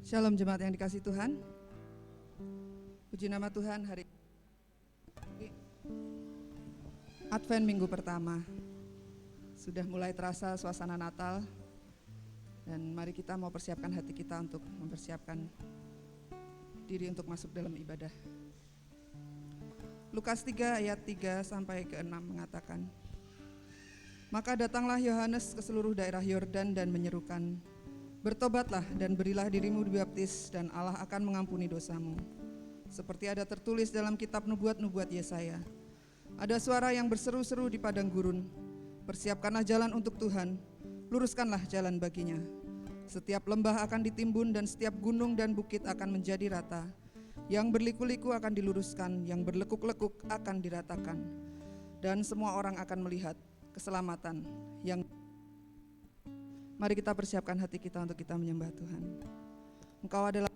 Shalom jemaat yang dikasihi Tuhan. Puji nama Tuhan, hari Advent minggu pertama. Sudah mulai terasa suasana Natal. Dan mari kita mau persiapkan hati kita untuk mempersiapkan diri untuk masuk dalam ibadah. Lukas 3 ayat 3 sampai ke 6 mengatakan, maka datanglah Yohanes ke seluruh daerah Yordan dan menyerukan, bertobatlah dan berilah dirimu dibaptis dan Allah akan mengampuni dosamu. Seperti ada tertulis dalam kitab nubuat-nubuat Yesaya. Ada suara yang berseru-seru di padang gurun, persiapkanlah jalan untuk Tuhan, luruskanlah jalan baginya. Setiap lembah akan ditimbun dan setiap gunung dan bukit akan menjadi rata. Yang berliku-liku akan diluruskan, yang berlekuk-lekuk akan diratakan. Dan semua orang akan melihat keselamatan yang mari kita persiapkan hati kita untuk kita menyembah Tuhan. Engkau adalah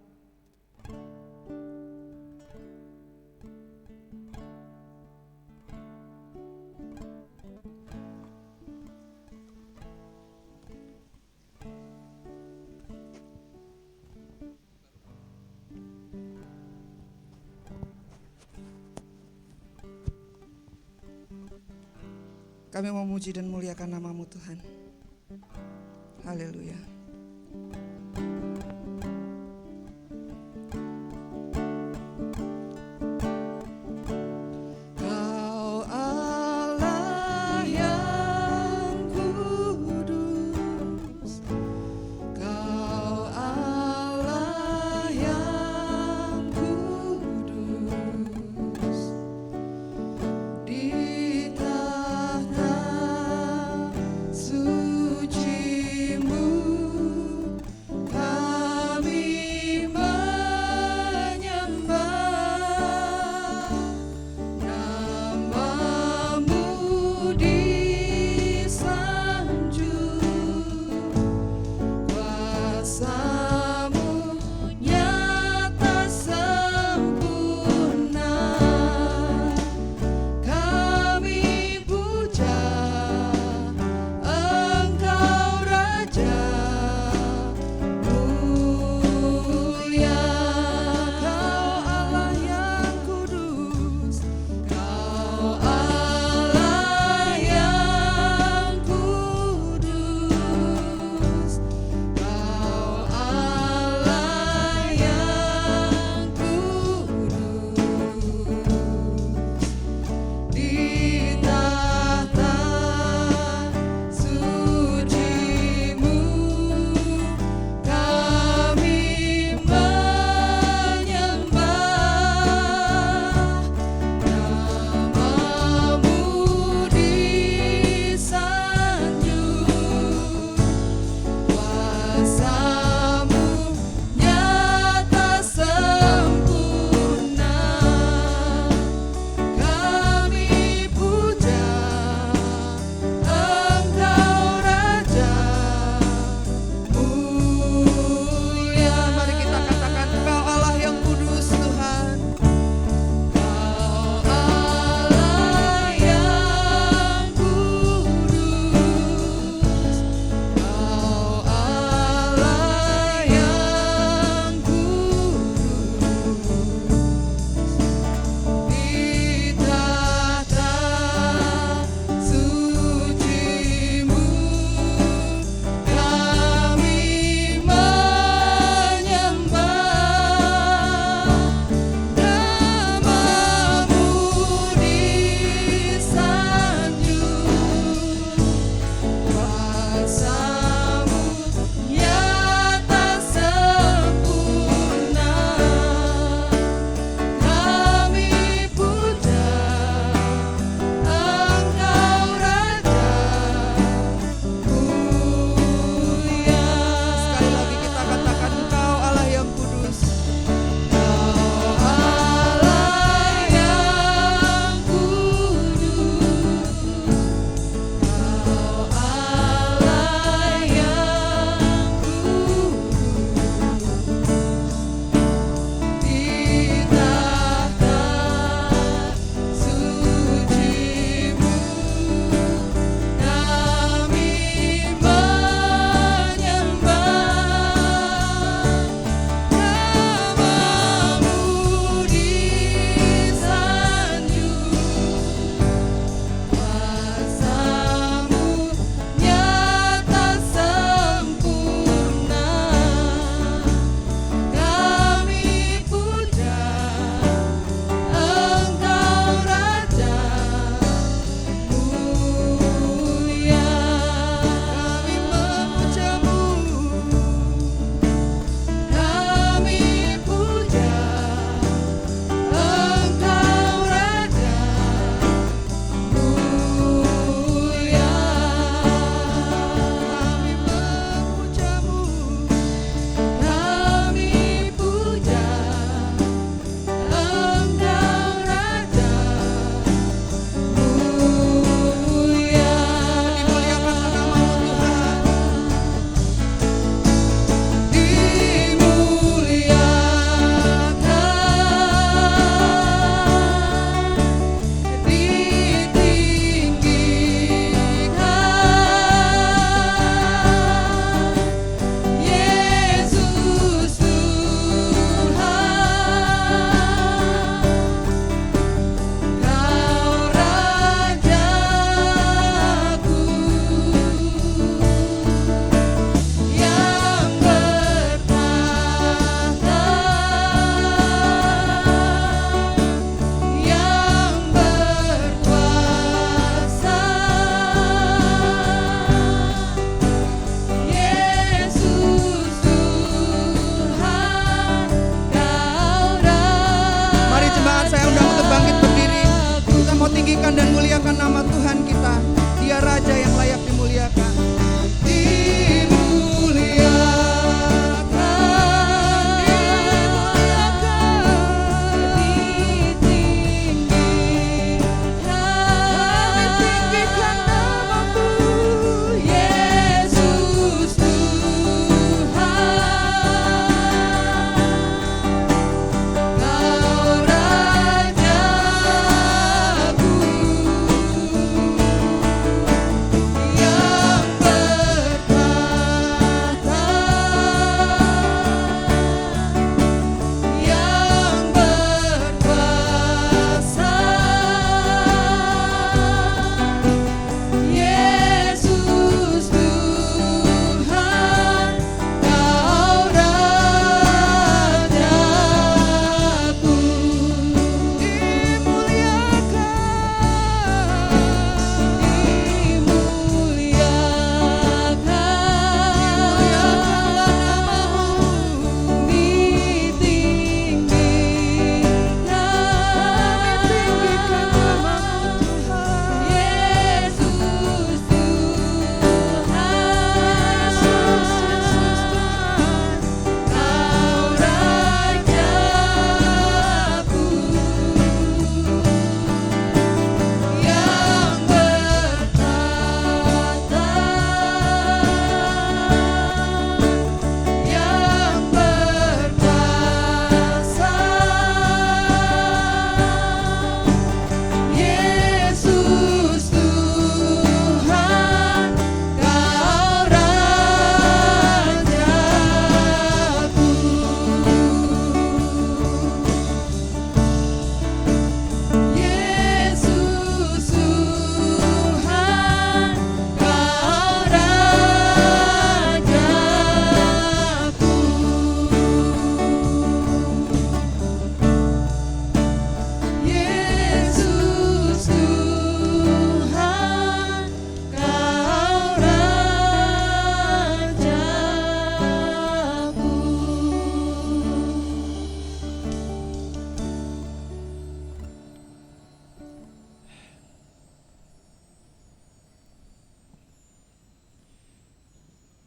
kami memuji dan muliakan nama-Mu Tuhan. Haleluya. Kau Allah yang kudus, Kau Allah yang kudus, di tahta suci-Mu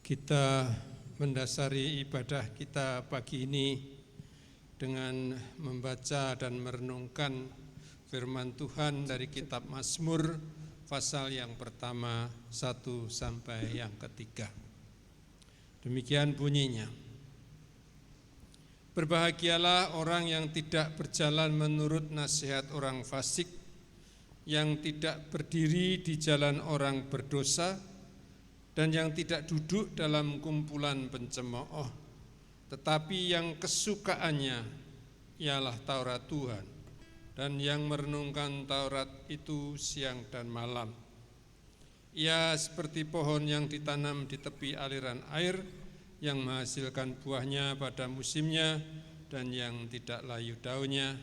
Kita mendasari ibadah kita pagi ini dengan membaca dan merenungkan firman Tuhan dari kitab Mazmur pasal yang pertama 1 sampai yang ketiga. Demikian bunyinya. Berbahagialah orang yang tidak berjalan menurut nasihat orang fasik, yang tidak berdiri di jalan orang berdosa, dan yang tidak duduk dalam kumpulan pencemooh, tetapi yang kesukaannya ialah Taurat Tuhan, dan yang merenungkan Taurat itu siang dan malam. Ia seperti pohon yang ditanam di tepi aliran air, yang menghasilkan buahnya pada musimnya, dan yang tidak layu daunnya,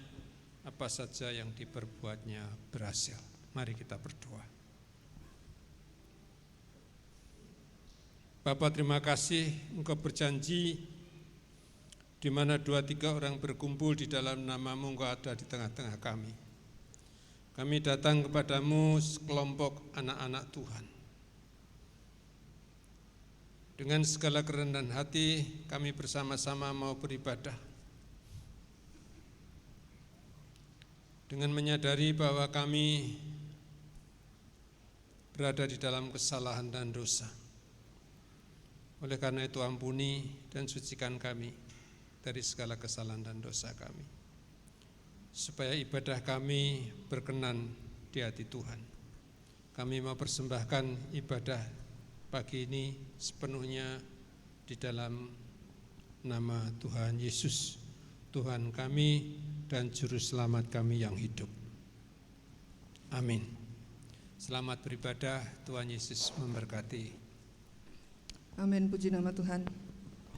apa saja yang diperbuatnya berhasil. Mari kita berdoa. Bapa, terima kasih Engkau berjanji di mana 2-3 orang berkumpul di dalam nama-Mu, Engkau ada di tengah-tengah kami. Kami datang kepadamu sekelompok anak-anak Tuhan. Dengan segala kerendahan hati kami bersama-sama mau beribadah. Dengan menyadari bahwa kami berada di dalam kesalahan dan dosa. Oleh karena itu ampuni dan sucikan kami dari segala kesalahan dan dosa kami, supaya ibadah kami berkenan di hati Tuhan. Kami mau persembahkan ibadah pagi ini sepenuhnya di dalam nama Tuhan Yesus, Tuhan kami dan Juru Selamat kami yang hidup. Amin. Selamat beribadah, Tuhan Yesus memberkati. Amin, puji nama Tuhan.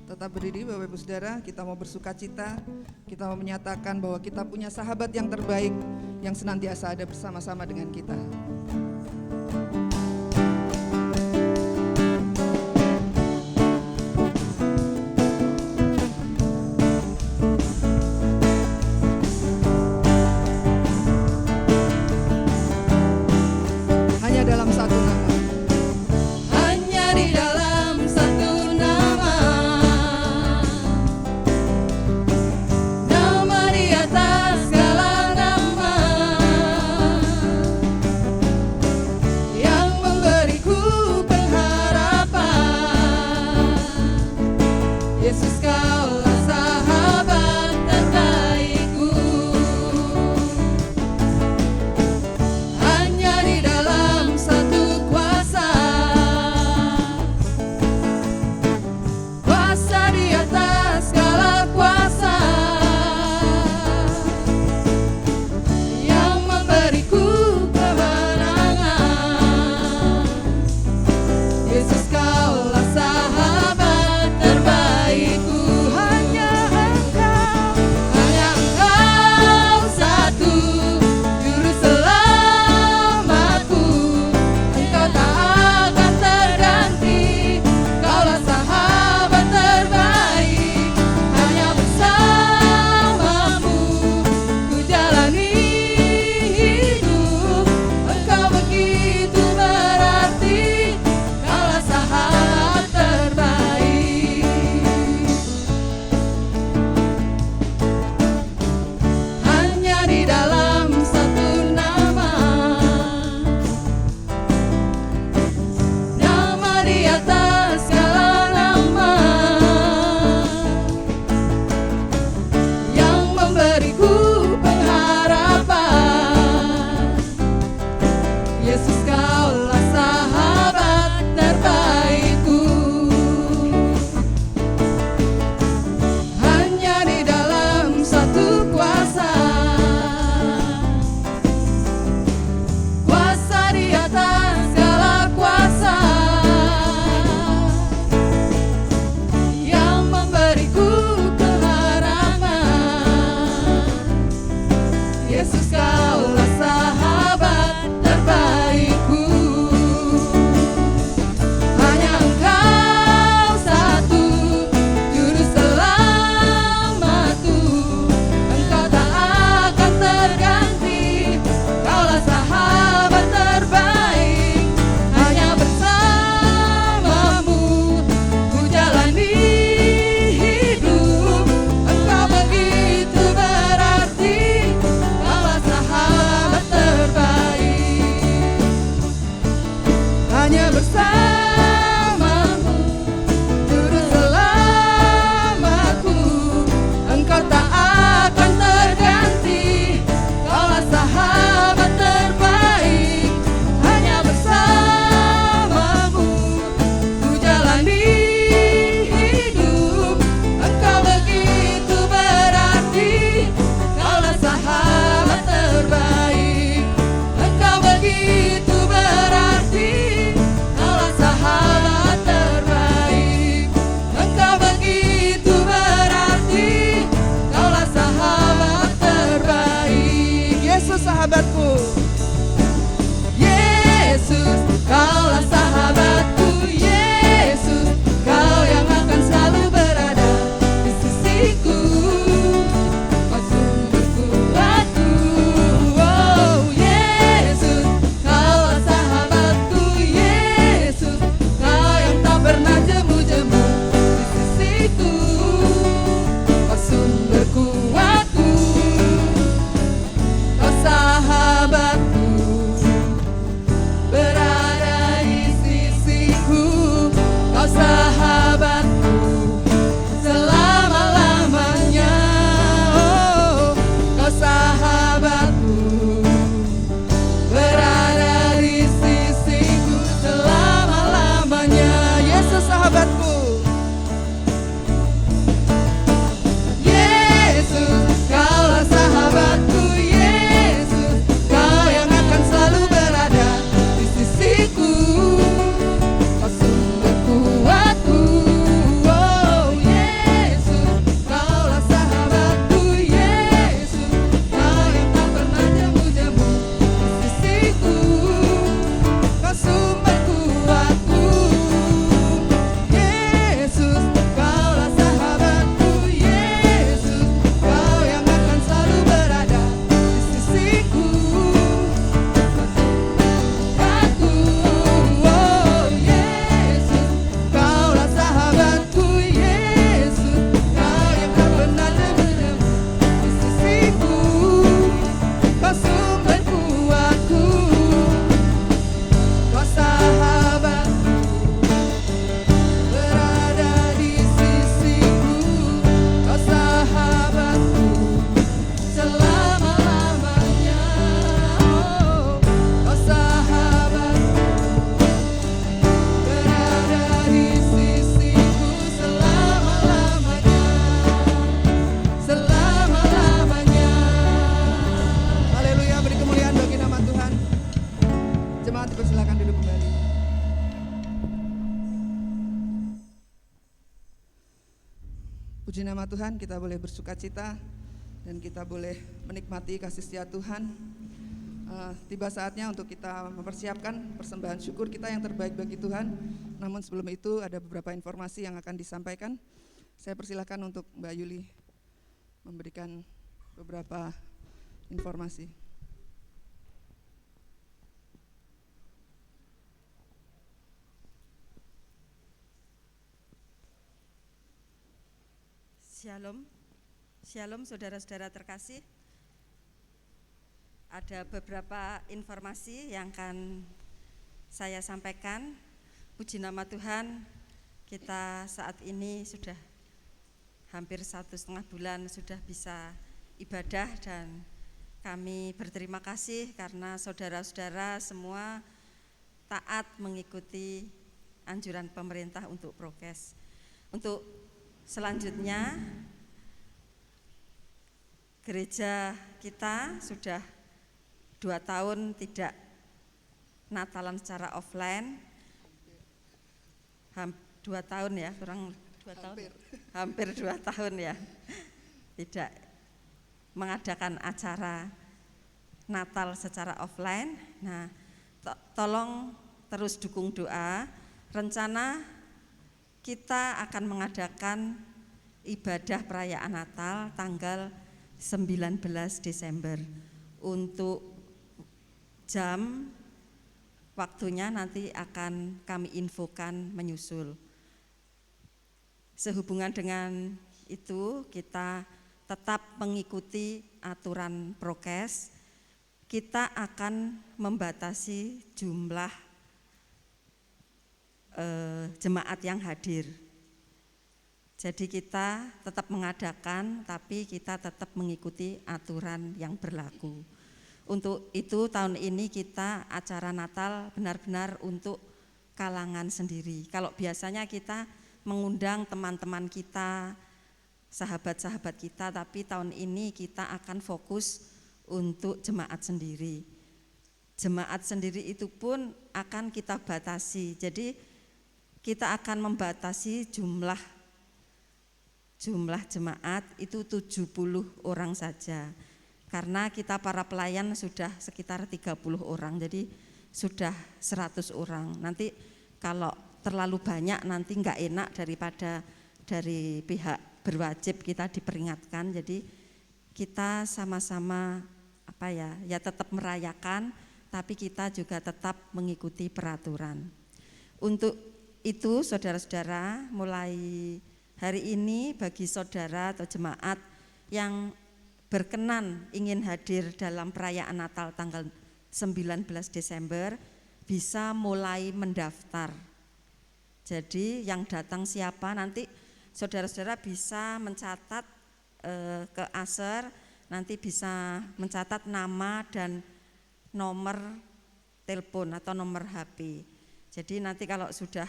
Tetap berdiri Bapak Ibu Saudara, kita mau bersuka cita, kita mau menyatakan bahwa kita punya sahabat yang terbaik yang senantiasa ada bersama-sama dengan kita. Hanya dalam satu nama. Hanya di dalam Puji nama Tuhan, kita boleh bersuka cita dan kita boleh menikmati kasih setia Tuhan. Tiba saatnya untuk kita mempersiapkan persembahan syukur kita yang terbaik bagi Tuhan. Namun sebelum itu ada beberapa informasi yang akan disampaikan. Saya persilahkan untuk Mbak Yuli memberikan beberapa informasi. Shalom, Shalom saudara-saudara terkasih. Ada beberapa informasi yang akan saya sampaikan. Puji nama Tuhan, kita saat ini sudah hampir 1,5 bulan sudah bisa ibadah, dan kami berterima kasih karena saudara-saudara semua taat mengikuti anjuran pemerintah untuk prokes. Untuk selanjutnya, gereja kita sudah 2 tahun tidak Natalan secara offline. 2 tahun ya, kurang 2 tahun, hampir 2 tahun ya, tidak mengadakan acara Natal secara offline. Nah, tolong terus dukung doa. Rencana kita akan mengadakan ibadah perayaan Natal tanggal 19 Desember. Untuk jam waktunya nanti akan kami infokan menyusul. Sehubungan dengan itu, kita tetap mengikuti aturan prokes. Kita akan membatasi jumlah jemaat yang hadir. Jadi kita tetap mengadakan, tapi kita tetap mengikuti aturan yang berlaku. Untuk itu tahun ini kita acara Natal benar-benar untuk kalangan sendiri. Kalau biasanya kita mengundang teman-teman kita, sahabat-sahabat kita, tapi tahun ini kita akan fokus untuk jemaat sendiri. Jemaat sendiri itu pun akan kita batasi. Jadi kita akan membatasi jumlah jemaat itu 70 orang saja. Karena kita para pelayan sudah sekitar 30 orang, jadi sudah 100 orang. Nanti kalau terlalu banyak nanti enggak enak, daripada dari pihak berwajib kita diperingatkan. Jadi kita sama-sama ya tetap merayakan, tapi kita juga tetap mengikuti peraturan. Untuk itu saudara-saudara, mulai hari ini bagi saudara atau jemaat yang berkenan ingin hadir dalam perayaan Natal tanggal 19 Desember bisa mulai mendaftar. Jadi yang datang siapa, nanti saudara-saudara bisa mencatat ke ASER, nanti bisa mencatat nama dan nomor telepon atau nomor HP. Jadi nanti kalau sudah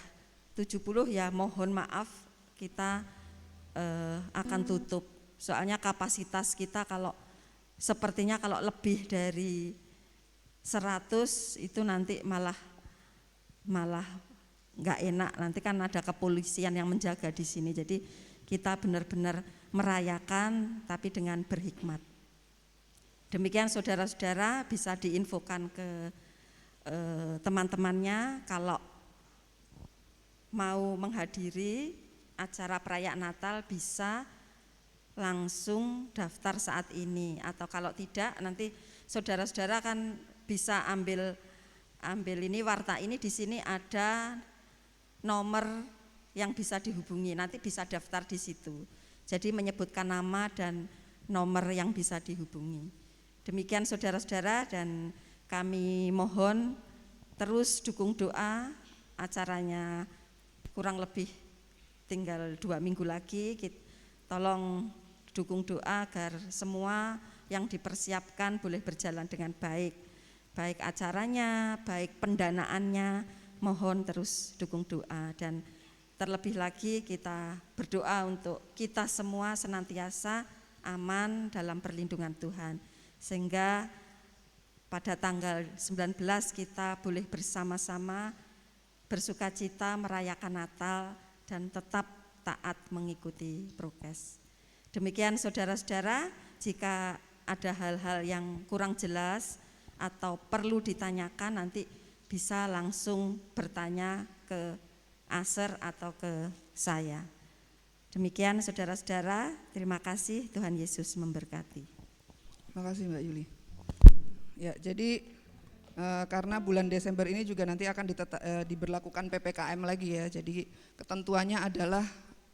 70 ya mohon maaf, kita akan tutup. Soalnya kapasitas kita kalau sepertinya kalau lebih dari 100 itu nanti malah nggak enak. Nanti kan ada kepolisian yang menjaga di sini. Jadi kita benar-benar merayakan tapi dengan berhikmat. Demikian saudara-saudara, bisa diinfokan ke teman-temannya kalau mau menghadiri acara perayaan Natal bisa langsung daftar saat ini, atau kalau tidak nanti saudara-saudara kan bisa ambil ini warta ini, di sini ada nomor yang bisa dihubungi, nanti bisa daftar di situ. Jadi menyebutkan nama dan nomor yang bisa dihubungi. Demikian saudara-saudara, dan kami mohon terus dukung doa. Acaranya kurang lebih tinggal 2 minggu lagi. Tolong dukung doa agar semua yang dipersiapkan boleh berjalan dengan baik. Baik acaranya, baik pendanaannya, mohon terus dukung doa. Dan terlebih lagi kita berdoa untuk kita semua senantiasa aman dalam perlindungan Tuhan. Sehingga pada tanggal 19 kita boleh bersama-sama bersukacita merayakan Natal dan tetap taat mengikuti prokes. Demikian saudara-saudara, jika ada hal-hal yang kurang jelas atau perlu ditanyakan, nanti bisa langsung bertanya ke Aser atau ke saya. Demikian saudara-saudara, terima kasih, Tuhan Yesus memberkati. Terima kasih Mbak Yuli. Ya, jadi karena bulan Desember ini juga nanti akan diberlakukan PPKM lagi ya. Jadi ketentuannya adalah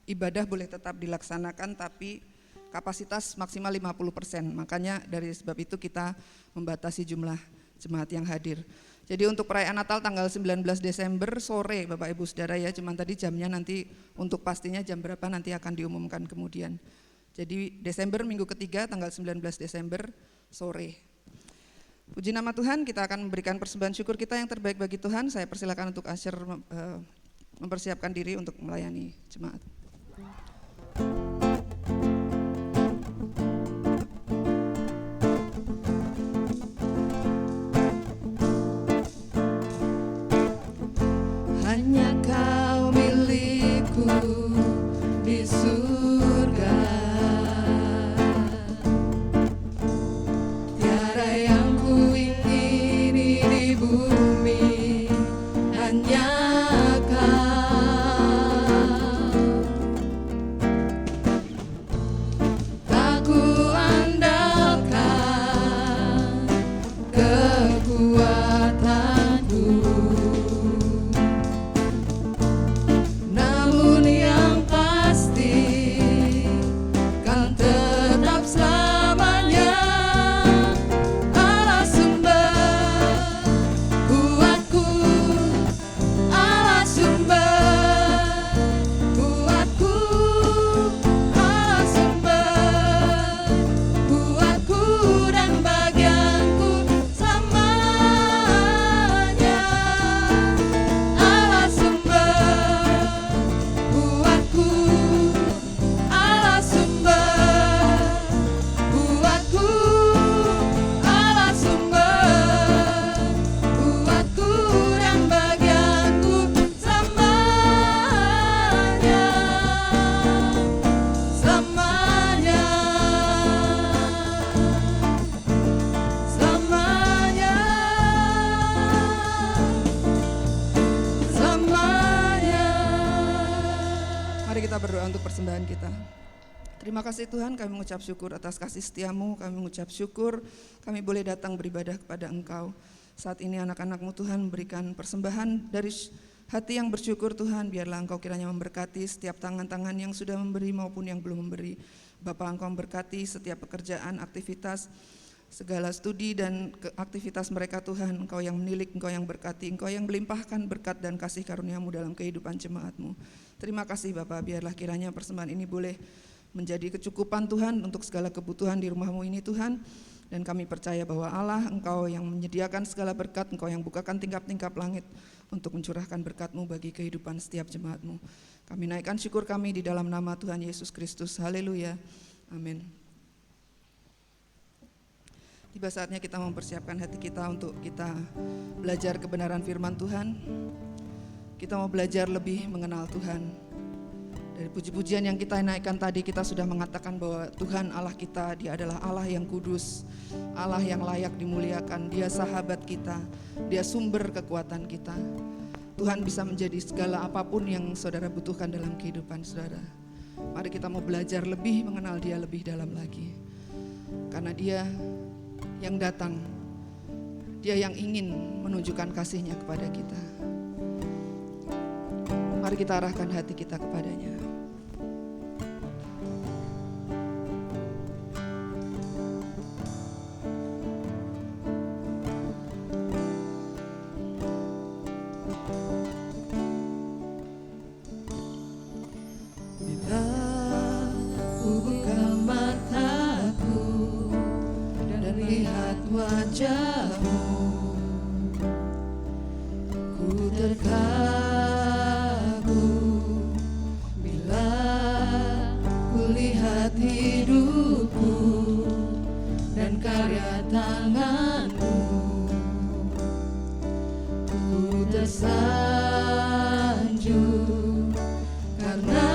ibadah boleh tetap dilaksanakan tapi kapasitas maksimal 50%. Makanya dari sebab itu kita membatasi jumlah jemaat yang hadir. Jadi untuk perayaan Natal tanggal 19 Desember sore Bapak Ibu Saudara ya, cuman tadi jamnya nanti untuk pastinya jam berapa nanti akan diumumkan kemudian. Jadi Desember minggu ketiga tanggal 19 Desember sore. Puji nama Tuhan, kita akan memberikan persembahan syukur kita yang terbaik bagi Tuhan. Saya persilakan untuk Asher mempersiapkan diri untuk melayani jemaat. Hanya Kau milikku di surga, tiada yang ku ingini di bumi, hanya Kau. Tak ku andalkan kekuatanku, namun yang pasti kan tetap selamanya Allah sumber kuatku, Allah sumber kuatku, Allah sumber kuatku dan bagianku selamanya. Allah sumber kuatku, Allah sumber kuatku, Allah sumber kuatku dan bagianku selamanya, selamanya, selamanya, selamanya. Mari kita berdoa untuk persembahan kita. Terima kasih Tuhan, kami mengucap syukur atas kasih setiamu, kami mengucap syukur kami boleh datang beribadah kepada Engkau. Saat ini anak-anak-Mu Tuhan memberikan persembahan dari hati yang bersyukur Tuhan, biarlah Engkau kiranya memberkati setiap tangan-tangan yang sudah memberi maupun yang belum memberi. Bapa, Engkau memberkati setiap pekerjaan, aktivitas, segala studi dan aktivitas mereka Tuhan. Engkau yang menilik, Engkau yang berkati, Engkau yang melimpahkan berkat dan kasih karunia-Mu dalam kehidupan jemaat-Mu. Terima kasih Bapa, biarlah kiranya persembahan ini boleh menjadi kecukupan Tuhan untuk segala kebutuhan di rumah-Mu ini Tuhan. Dan kami percaya bahwa Allah, Engkau yang menyediakan segala berkat, Engkau yang bukakan tingkap-tingkap langit untuk mencurahkan berkat-Mu bagi kehidupan setiap jemaat-Mu. Kami naikkan syukur kami di dalam nama Tuhan Yesus Kristus. Haleluya. Amin. Tiba saatnya kita mempersiapkan hati kita untuk kita belajar kebenaran firman Tuhan. Kita mau belajar lebih mengenal Tuhan. Dari puji-pujian yang kita naikkan tadi, kita sudah mengatakan bahwa Tuhan Allah kita, Dia adalah Allah yang kudus, Allah yang layak dimuliakan, Dia sahabat kita, Dia sumber kekuatan kita. Tuhan bisa menjadi segala apapun yang saudara butuhkan dalam kehidupan saudara. Mari kita mau belajar lebih mengenal Dia lebih dalam lagi. Karena Dia yang datang, Dia yang ingin menunjukkan kasih-Nya kepada kita. Mari kita arahkan hati kita kepadanya. Bila ku buka mataku dan lihat wajah-Mu, ku terkagum. Bila ku lihat hidupku dan karya tangan-Mu, ku tersanjung karena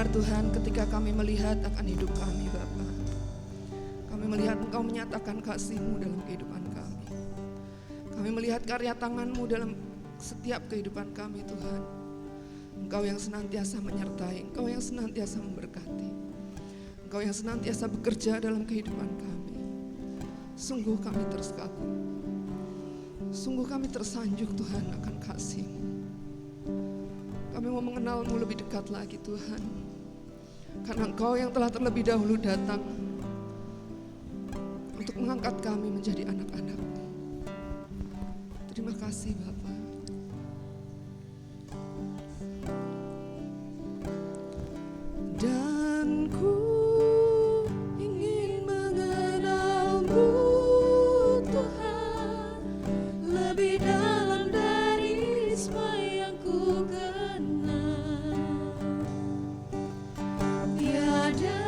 benar Tuhan, ketika kami melihat akan hidup kami Bapa, kami melihat Engkau menyatakan kasih-Mu dalam kehidupan kami. Kami melihat karya tangan-Mu dalam setiap kehidupan kami Tuhan. Engkau yang senantiasa menyertai, Engkau yang senantiasa memberkati, Engkau yang senantiasa bekerja dalam kehidupan kami. Sungguh kami terkagum, sungguh kami tersanjung Tuhan akan kasih-Mu. Kami mau mengenal-Mu lebih dekat lagi Tuhan, karena Engkau yang telah terlebih dahulu datang untuk mengangkat kami menjadi anak-anak-Mu. Terima kasih Bapa. Dan ku ingin mengenal-Mu Tuhan lebih dalam dari semua yang ku kenal. Tiada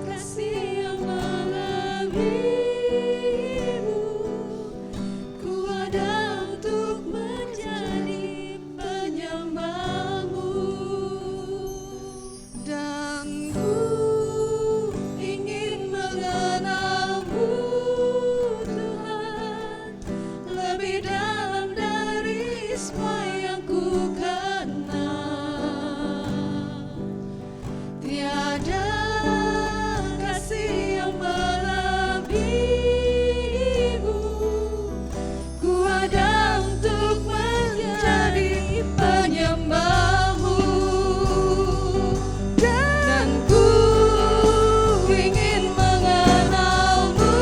kasih yang melebihi-Mu, ku ada untuk menjadi penyembah-Mu. Dan ku ingin mengenal-Mu Tuhan lebih dalam dari semua yang ku kenal. Tiada kasih yang melebihi-Mu, ku ada untuk menjadi penyembah-Mu. Dan ku ingin mengenal-Mu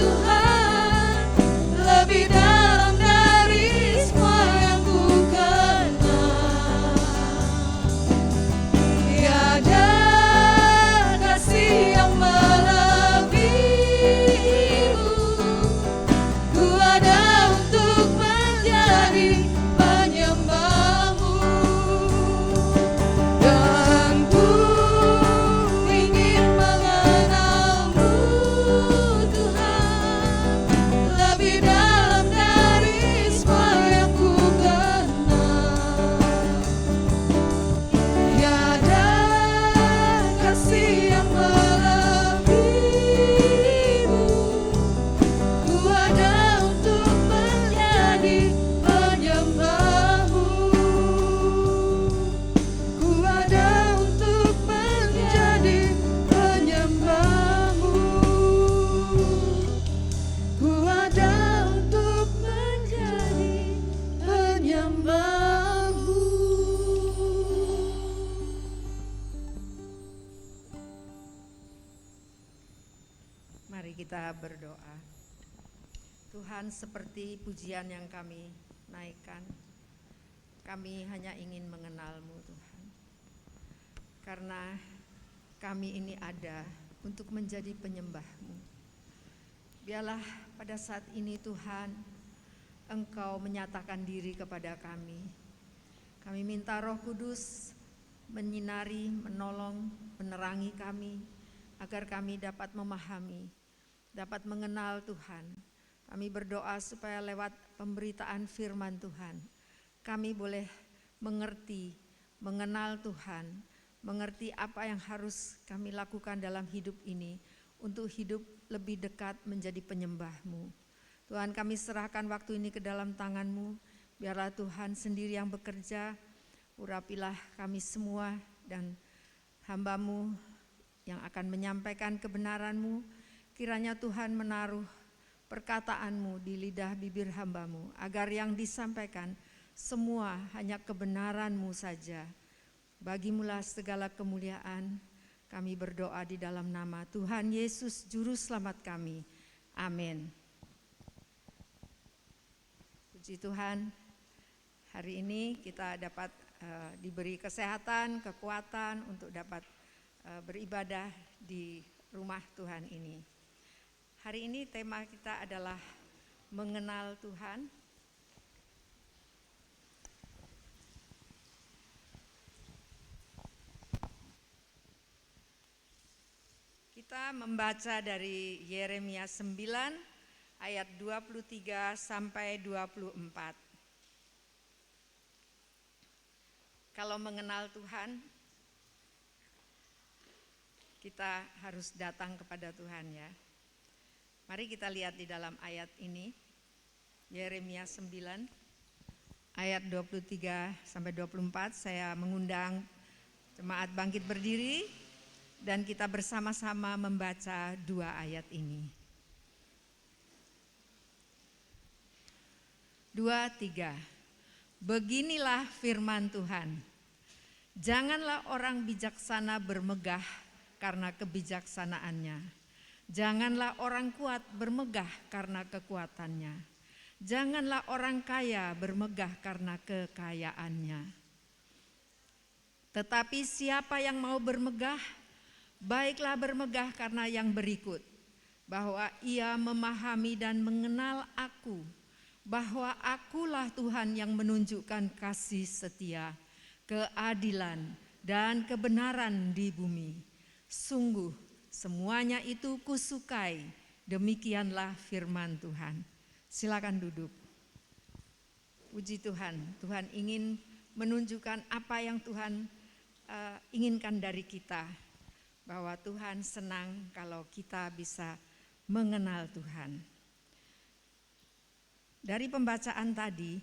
Tuhan lebih dalam dari semua yang ku kenal. Tiada kasih yang melebihi-Mu, ku ada untuk menjadi penyembah-Mu. Dan ku ingin mengenal-Mu Tuhan lebih dalam dari semua yang ku kenal. Tiada kasih yang melebihi-Mu, ku ada untuk menjadi penyembah-Mu. Ku ada untuk menjadi penyembah-Mu. Ku ada untuk menjadi penyembah-Mu. Mari kita berdoa. Tuhan, seperti pujian yang kami naikkan, kami hanya ingin mengenal-Mu Tuhan. Karena kami ini ada untuk menjadi penyembah-Mu. Biarlah pada saat ini Tuhan, Engkau menyatakan diri kepada kami. Kami minta Roh Kudus menyinari, menolong, menerangi kami, agar kami dapat memahami, dapat mengenal Tuhan. Kami berdoa supaya lewat pemberitaan firman Tuhan, kami boleh mengerti, mengenal Tuhan, mengerti apa yang harus kami lakukan dalam hidup ini untuk hidup lebih dekat menjadi penyembah-Mu. Tuhan, kami serahkan waktu ini ke dalam tangan-Mu, biarlah Tuhan sendiri yang bekerja, urapilah kami semua dan hamba-Mu yang akan menyampaikan kebenaran-Mu. Kiranya Tuhan menaruh perkataan-Mu di lidah bibir hamba-Mu, agar yang disampaikan semua hanya kebenaran-Mu saja. Bagimulah segala kemuliaan, kami berdoa di dalam nama Tuhan Yesus Juru Selamat kami. Amin. Puji Tuhan, hari ini kita dapat diberi kesehatan, kekuatan untuk dapat beribadah di rumah Tuhan ini. Hari ini tema kita adalah mengenal Tuhan. Kita membaca dari Yeremia 9 ayat 23 sampai 24. Kalau mengenal Tuhan, kita harus datang kepada Tuhan ya. Mari kita lihat di dalam ayat ini, Yeremia 9 ayat 23 sampai 24. Saya mengundang jemaat bangkit berdiri dan kita bersama-sama membaca 2 ayat ini. 2, 3. Beginilah firman Tuhan. Janganlah orang bijaksana bermegah karena kebijaksanaannya. Janganlah orang kuat bermegah karena kekuatannya. Janganlah orang kaya bermegah karena kekayaannya. Tetapi siapa yang mau bermegah, baiklah bermegah karena yang berikut, bahwa ia memahami dan mengenal aku, bahwa akulah Tuhan yang menunjukkan kasih setia, keadilan, dan kebenaran di bumi. Sungguh semuanya itu kusukai, demikianlah firman Tuhan. Silakan duduk. Puji Tuhan, Tuhan ingin menunjukkan apa yang Tuhan inginkan dari kita, bahwa Tuhan senang kalau kita bisa mengenal Tuhan. Dari pembacaan tadi,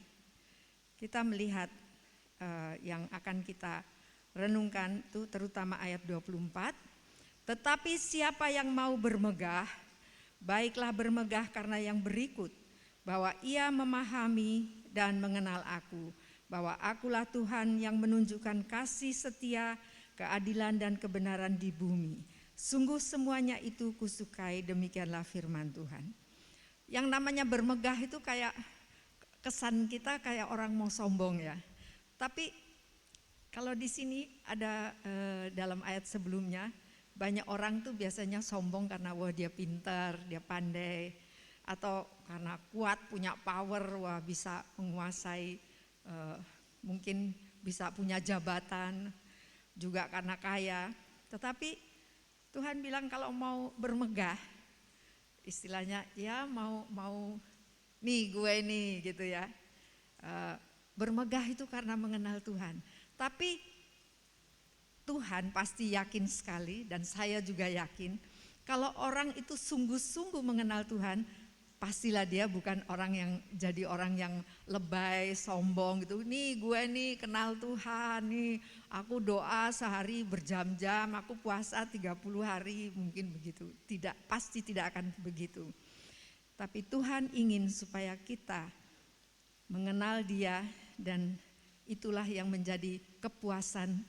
kita melihat yang akan kita renungkan itu terutama ayat 24. Tetapi siapa yang mau bermegah, baiklah bermegah karena yang berikut, bahwa ia memahami dan mengenal aku, bahwa akulah Tuhan yang menunjukkan kasih setia, keadilan dan kebenaran di bumi. Sungguh semuanya itu kusukai, demikianlah firman Tuhan. Yang namanya bermegah itu kayak kesan kita kayak orang mau sombong ya. Tapi kalau di sini ada dalam ayat sebelumnya, banyak orang tuh biasanya sombong karena wah dia pintar, dia pandai, atau karena kuat, punya power, wah bisa menguasai, mungkin bisa punya jabatan, juga karena kaya. Tetapi Tuhan bilang kalau mau bermegah, istilahnya ya mau nih gue nih gitu ya. Bermegah itu karena mengenal Tuhan. Tapi Tuhan pasti yakin sekali, dan saya juga yakin, kalau orang itu sungguh-sungguh mengenal Tuhan, pastilah dia bukan orang yang jadi orang yang lebay, sombong gitu. Nih gue nih kenal Tuhan, nih aku doa sehari berjam-jam, aku puasa 30 hari, mungkin begitu. Tidak, pasti tidak akan begitu. Tapi Tuhan ingin supaya kita mengenal Dia, dan itulah yang menjadi kepuasan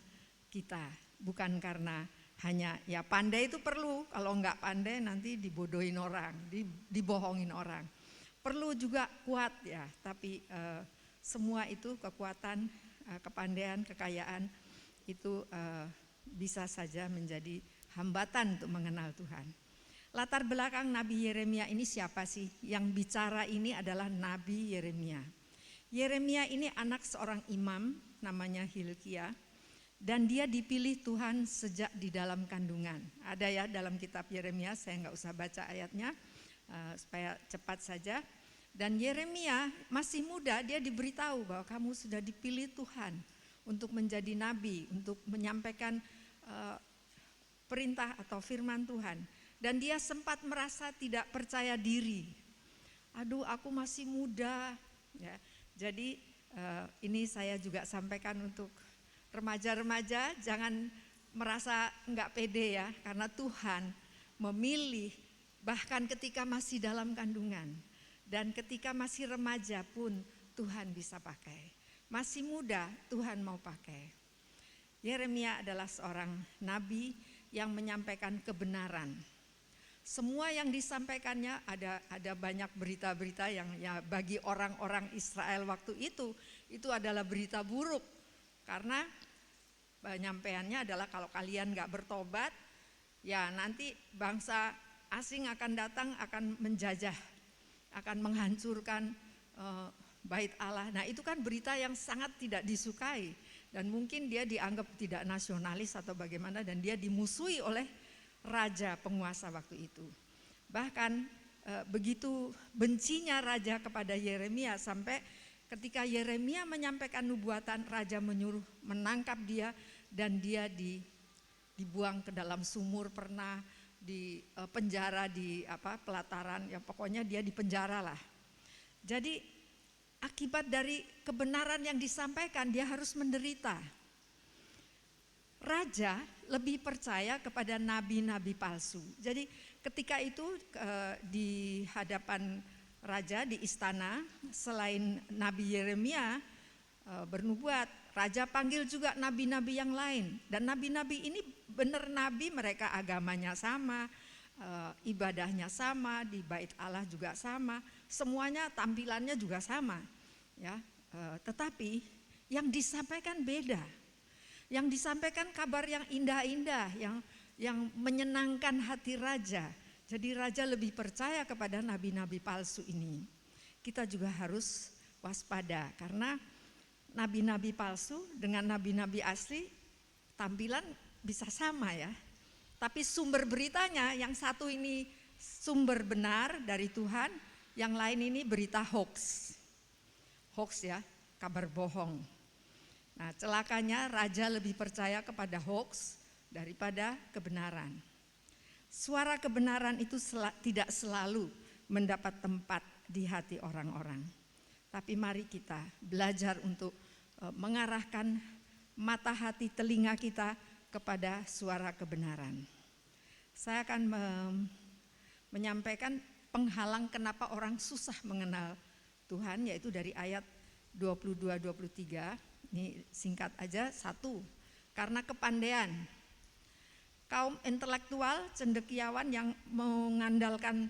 kita. Bukan karena hanya ya pandai itu perlu, kalau enggak pandai nanti dibodohin orang, dibohongin orang. Perlu juga kuat ya, tapi semua itu kekuatan, kepandaian, kekayaan itu bisa saja menjadi hambatan untuk mengenal Tuhan. Latar belakang Nabi Yeremia ini siapa sih? Yang bicara ini adalah Nabi Yeremia. Yeremia ini anak seorang imam namanya Hilkia, dan dia dipilih Tuhan sejak di dalam kandungan. Ada ya dalam kitab Yeremia, saya nggak usah baca ayatnya supaya cepat saja. Dan Yeremia masih muda, dia diberitahu bahwa kamu sudah dipilih Tuhan untuk menjadi nabi, untuk menyampaikan perintah atau firman Tuhan. Dan dia sempat merasa tidak percaya diri. Aduh, aku masih muda. Ya, jadi ini saya juga sampaikan untuk remaja-remaja, jangan merasa enggak pede ya, karena Tuhan memilih bahkan ketika masih dalam kandungan, dan ketika masih remaja pun Tuhan bisa pakai. Masih muda Tuhan mau pakai. Yeremia adalah seorang nabi yang menyampaikan kebenaran. Semua yang disampaikannya, ada banyak berita-berita yang ya bagi orang-orang Israel waktu itu adalah berita buruk. Karena penyampaiannya adalah kalau kalian gak bertobat, ya nanti bangsa asing akan datang, akan menjajah, akan menghancurkan bait Allah. Nah itu kan berita yang sangat tidak disukai, dan mungkin dia dianggap tidak nasionalis atau bagaimana, dan dia dimusuhi oleh raja penguasa waktu itu. Bahkan begitu bencinya raja kepada Yeremia, sampai ketika Yeremia menyampaikan nubuatan, raja menyuruh menangkap dia dan dia dibuang ke dalam sumur, pernah di penjara di pelataran, ya pokoknya dia di penjara lah. Jadi akibat dari kebenaran yang disampaikan dia harus menderita. Raja lebih percaya kepada nabi-nabi palsu. Jadi ketika itu di hadapan raja di istana, selain Nabi Yeremia bernubuat, raja panggil juga nabi-nabi yang lain. Dan nabi-nabi ini benar nabi, mereka agamanya sama, ibadahnya sama, di bait Allah juga sama, semuanya tampilannya juga sama. Ya, tetapi yang disampaikan beda. Yang disampaikan kabar yang indah-indah, yang menyenangkan hati raja. Jadi raja lebih percaya kepada nabi-nabi palsu ini. Kita juga harus waspada karena nabi-nabi palsu dengan nabi-nabi asli tampilan bisa sama ya. Tapi sumber beritanya yang satu ini sumber benar dari Tuhan, yang lain ini berita hoax. Hoax ya, kabar bohong. Nah, celakanya raja lebih percaya kepada hoax daripada kebenaran. Suara kebenaran itu tidak selalu mendapat tempat di hati orang-orang. Tapi mari kita belajar untuk mengarahkan mata hati telinga kita kepada suara kebenaran. Saya akan menyampaikan penghalang kenapa orang susah mengenal Tuhan, yaitu dari ayat 22-23. Ini singkat aja, 1, karena kepandaian. Kaum intelektual, cendekiawan yang mengandalkan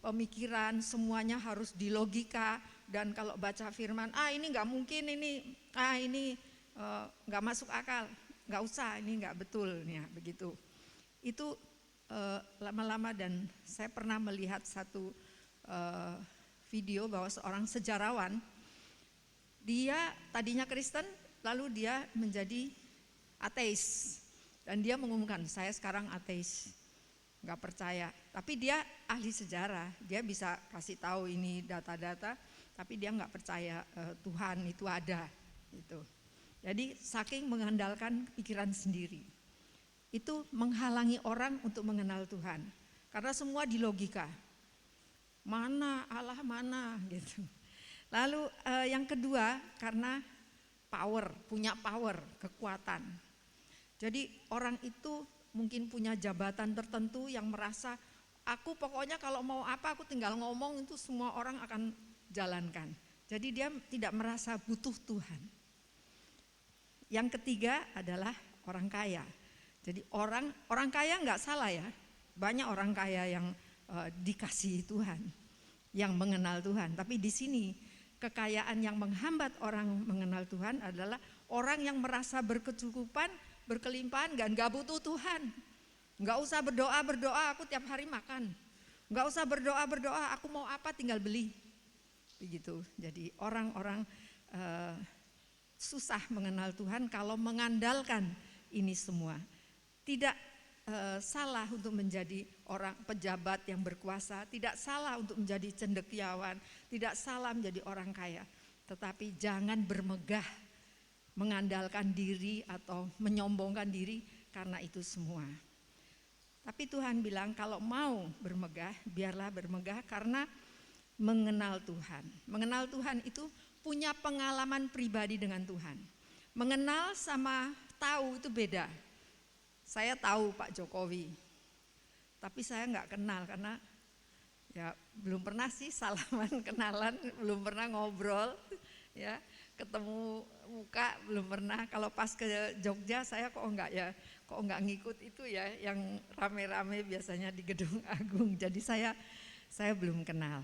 pemikiran, semuanya harus dilogika, dan kalau baca firman, ini nggak mungkin, ini nggak masuk akal, nggak usah, ini nggak betul, ya begitu. Itu lama-lama, dan saya pernah melihat satu video bahwa seorang sejarawan, dia tadinya Kristen, lalu dia menjadi ateis. Dan dia mengumumkan, saya sekarang ateis, gak percaya. Tapi dia ahli sejarah, dia bisa kasih tahu ini data-data, tapi dia gak percaya Tuhan itu ada. Gitu. Jadi saking mengandalkan pikiran sendiri, itu menghalangi orang untuk mengenal Tuhan. Karena semua di logika, mana Allah mana gitu. Lalu yang kedua, karena punya power, kekuatan. Jadi orang itu mungkin punya jabatan tertentu yang merasa, aku pokoknya kalau mau apa aku tinggal ngomong, itu semua orang akan jalankan. Jadi dia tidak merasa butuh Tuhan. Yang ketiga adalah orang kaya. Jadi orang kaya nggak salah ya, banyak orang kaya yang dikasihi Tuhan, yang mengenal Tuhan. Tapi di sini kekayaan yang menghambat orang mengenal Tuhan adalah orang yang merasa berkecukupan, berkelimpahan, gak butuh Tuhan. Gak usah berdoa, aku tiap hari makan. Gak usah berdoa, aku mau apa tinggal beli. Begitu. Jadi orang-orang susah mengenal Tuhan kalau mengandalkan ini semua. Tidak salah untuk menjadi orang pejabat yang berkuasa, tidak salah untuk menjadi cendekiawan, tidak salah menjadi orang kaya, tetapi jangan bermegah, mengandalkan diri atau menyombongkan diri karena itu semua. Tapi Tuhan bilang kalau mau bermegah, biarlah bermegah karena mengenal Tuhan. Mengenal Tuhan itu punya pengalaman pribadi dengan Tuhan. Mengenal sama tahu itu beda. Saya tahu Pak Jokowi, tapi saya nggak kenal karena ya belum pernah sih salaman, kenalan, belum pernah ngobrol, ya ketemu muka belum pernah. Kalau pas ke Jogja saya kok nggak ngikut itu ya, yang rame-rame biasanya di Gedung Agung. Jadi saya belum kenal.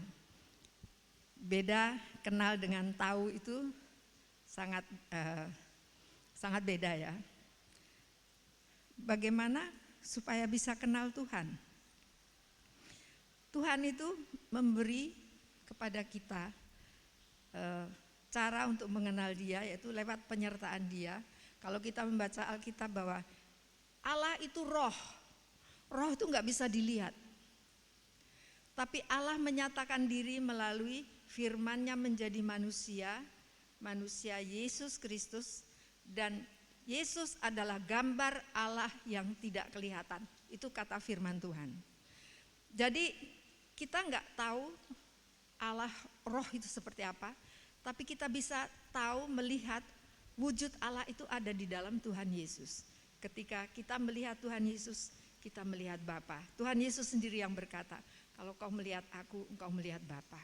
Beda kenal dengan tahu itu sangat beda ya. Bagaimana supaya bisa kenal Tuhan? Tuhan itu memberi kepada kita cara untuk mengenal Dia, yaitu lewat penyertaan Dia. Kalau kita membaca Alkitab bahwa Allah itu roh itu nggak bisa dilihat. Tapi Allah menyatakan diri melalui firman-Nya menjadi manusia Yesus Kristus, dan Yesus adalah gambar Allah yang tidak kelihatan. Itu kata firman Tuhan. Jadi kita nggak tahu Allah roh itu seperti apa, tapi kita bisa tahu melihat wujud Allah itu ada di dalam Tuhan Yesus. Ketika kita melihat Tuhan Yesus, kita melihat Bapa. Tuhan Yesus sendiri yang berkata, kalau kau melihat aku, engkau melihat Bapa.